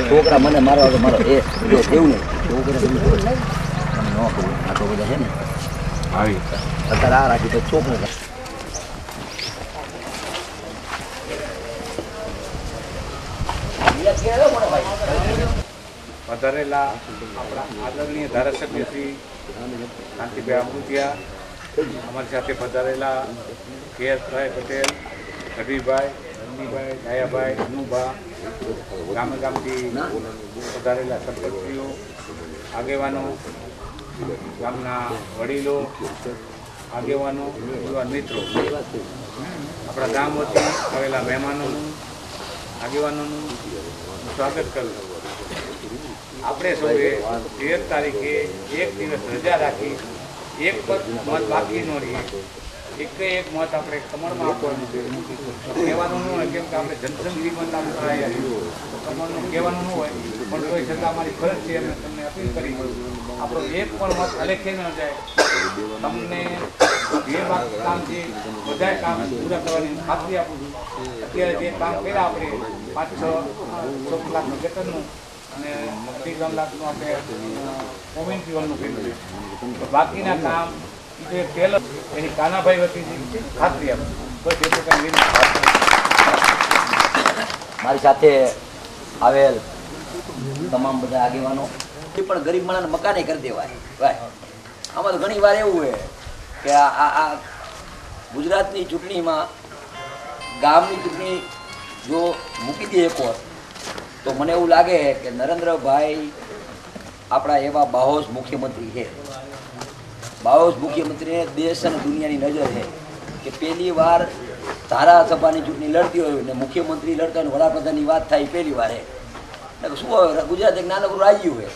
છોકરા મને મારો મારો એ એવું નહીં છોકરા તમે ન કરું આ તો બધા છે ને આવી અત્યારે આ રાખી તો છોકરો વધારેલા આપણા આદરણીય ધારાસભ્ય શ્રી કાંતિભાઈ અમૃતિયા, અમારી સાથે વધારેલા કેએસભાઈ પટેલ, રવિભાઈ, રણજીભાઈ, ડાયાભાઈ, અનુભા, ગામે ગામથી વધારેલા સરપંચીઓ, આગેવાનો, ગામના વડીલો, આગેવાનો, યુવાન મિત્રો, આપણા ગામ વતી આવેલા મહેમાનોનું, આગેવાનોનું સ્વાગત કરું. આપણે સૌએ 13 તારીખે એક દિવસ રજા રાખી એક પણ મત બાકી ન રહીએ, એક મત આપણે કમળમાં આપવાનું છે. કહેવાનું ન હોય કેમ કે આપણે જનસંઘથી મત આપણે કરાયા છીએ, કમળનું કહેવાનું ન હોય પણ તોય છતાં અમારી ફરજ છે અમે તમને અપીલ કરી આપણો એક પણ મત અલેખે ન જાય. તમને જે કામ છે બધા કામ પૂરા કરવાની ખાતરી આપું છું. અત્યારે જે કામ કર્યા આપણે 5-6 લાખનું વેતનનું અને 3 લાખનું આપણે કોમ્યુનિટી હોલનું કર્યું છે. બાકીના કામ જે ટેલર એની કાનાભાઈ વતી ખાતરી આપું બસ એટલું કંઈ મારી સાથે આવેલ તમામ બધા આગેવાનો એ પણ ગરીબ માણસને મકાને કરી દેવાય ભાઈ. આમાં તો ઘણી વાર એવું હોય કે આ ગુજરાતની ચૂંટણીમાં ગામની ચૂંટણી જો મૂકી દે એક વાર તો મને એવું લાગે કે નરેન્દ્રભાઈ આપણા એવા બાહોશ મુખ્યમંત્રી છે. બાહોશ મુખ્યમંત્રીને દેશ અને દુનિયાની નજર છે કે પહેલી વાર ધારાસભાની ચૂંટણી લડતી હોય ને મુખ્યમંત્રી લડતા હોય વડાપ્રધાનની વાત થાય પહેલી વાર છે. શું હવે ગુજરાત એક નાનકડું રાજ્ય હોય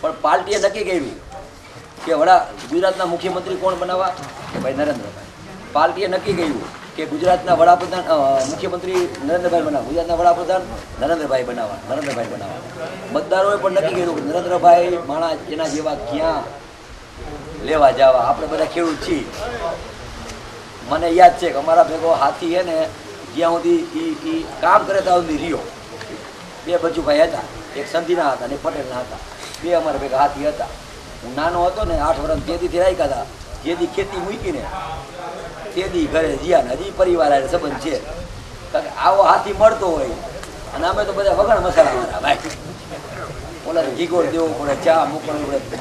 પણ પાર્ટીએ નક્કી કર્યું કે ગુજરાતના મુખ્યમંત્રી કોણ બનાવવા કે ભાઈ નરેન્દ્રભાઈ. પાર્ટીએ નક્કી કર્યું કે ગુજરાતના વડાપ્રધાન મુખ્યમંત્રી નરેન્દ્રભાઈ બનાવવા, ગુજરાતના વડાપ્રધાન નરેન્દ્રભાઈ બનાવવા. મતદારોએ પણ નક્કી કર્યું કે નરેન્દ્રભાઈ માણસ એના જેવા ક્યાં લેવા જવા. આપણે બધા ખેડૂત છીએ. મને યાદ છે કે અમારા ભેગો હાથી છે ને જ્યાં સુધી એ કામ કરે ત્યાં સુધી રહ્યો. 2 બચુભાઈ હતા, એક સંધીના હતા ને એક પટેલના હતા. 2 અમારા ભેગા હાથી હતા. હું નાનો હતો ને 8 વર્ષ જેદીથી રાખ્યા હતા. જેદી ખેતી મૂકીને તેદી ઘરે જ્યાં હજી પરિવાર આવે સંબંધ છે. કારણ કે આવો હાથી મળતો હોય અને અમે તો બધા વગણ મસાલાવાળા ભાઈ. ઓલા ઘીગોળ દેવો પડે, ચા મૂકવું પડે,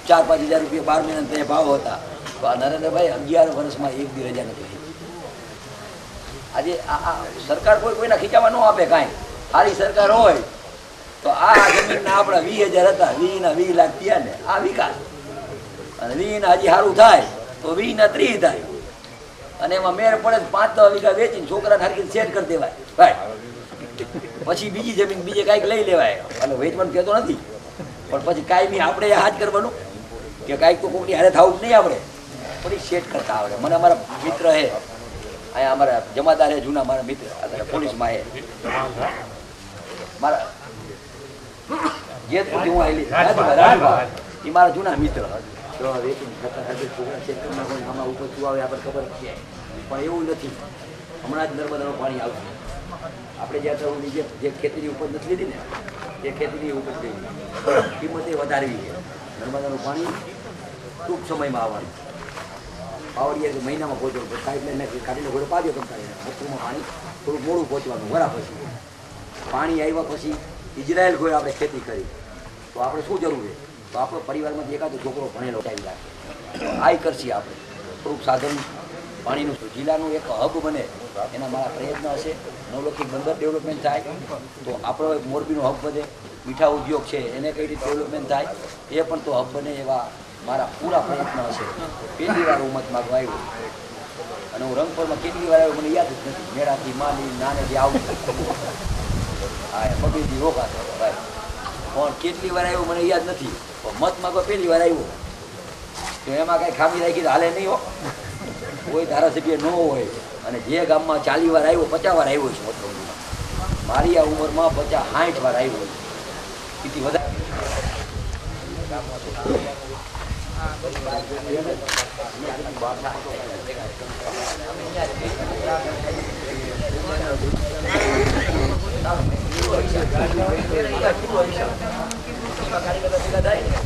4-5 હજાર રૂપિયા 12 મહિના તે ભાવ હતા. તો આ નરેન્દ્રભાઈ 11 વર્ષમાં એક દી રજા નથી. આજે આ સરકાર કોઈના ખીચામાં ન આપે કાંઈ. સારી સરકાર હોય તો આ જમીનના આપણા 20,000 હતા, 20 લાખ થયા ને આ વિકાસ. અને 20 હજી સારું થાય તો 20 30 થાય. અને એમાં મેર પડે 5-10 વીઘા વેચીને છોકરાને હરકી સેટ કરી દેવાય ભાઈ. પછી બીજી જમીન બીજે કાંઈક લઈ લેવાય. અને વેચવાનું કહેતો નથી પણ પછી કાંઈ આપણે હાથ કરવાનું કે કાંઈક તો કોઈની હારે થવું જ નહીં. આપણે પણ સેટ કરતા આવડે. મને અમારા મિત્ર હે અહીંયા અમારા જમાદાર હે જૂના મારા મિત્ર અત્યારે પોલીસમાં હે મારા જેતપુરથી હું આવેલી એ મારા જૂના મિત્ર. આમાં ઉપર શું આવે આપણે ખબર છે પણ એવું નથી. હમણાં જ નર્મદાનું પાણી આવશે. આપણે જ્યાં જે ખેતીની ઉપજ નથી લીધી ને એ ખેતીની ઉપજ લીધી કિંમતે વધારવી છે. નર્મદાનું પાણી ટૂંક સમયમાં આવવાનું. પાવડિયા મહિનામાં પહોંચવાનું પાઇપલાઇન કાઢીને ઘોડે પાડ્યો કંટાળીને મથુરમાં પાણી થોડુંક મોડું પહોંચવાનું વરા પછી. પાણી આવ્યા પછી ઇઝરાયલ કોઈ આપણે ખેતી કરી તો આપણે શું જરૂર છે? તો આપણો પરિવારમાંથી એકાદો છોકરો ભણેલો ટાઈમ રાખે આ કરશી આપણે થોડુંક સાધન પાણીનું. જિલ્લાનું એક હબ બને એના મારા પ્રયત્ન હશે. નવલખી બંદર ડેવલપમેન્ટ થાય તો આપણો મોરબીનો હબ વધે. મીઠા ઉદ્યોગ છે એને કઈ રીતે ડેવલપમેન્ટ થાય એ પણ તો હબ બને એવા મારા પૂરા પ્રયત્ન હશે. પહેલી વાર હું મત માગવા આવ્યો અને હું રંગપુરમાં કેટલી વાર આવ્યો મને યાદ જ નથી. મેળાથી માલી નાનેથી આવું હા બબીથી રોકાતો ભાઈ પણ કેટલી વાર આવ્યો મને યાદ નથી. મત માગવા પહેલી વાર આવ્યો તો એમાં કાંઈ ખામી રાખી હાલે નહીં હો. કોઈ ધારાસભ્ય ન હોય અને જે ગામમાં 40 વાર આવ્યો 50 વાર આવ્યો છું. મારી આ ઉંમરમાં 50-60 વાર આવ્યો એથી વધારે. કારીગર ભેગા થાય ને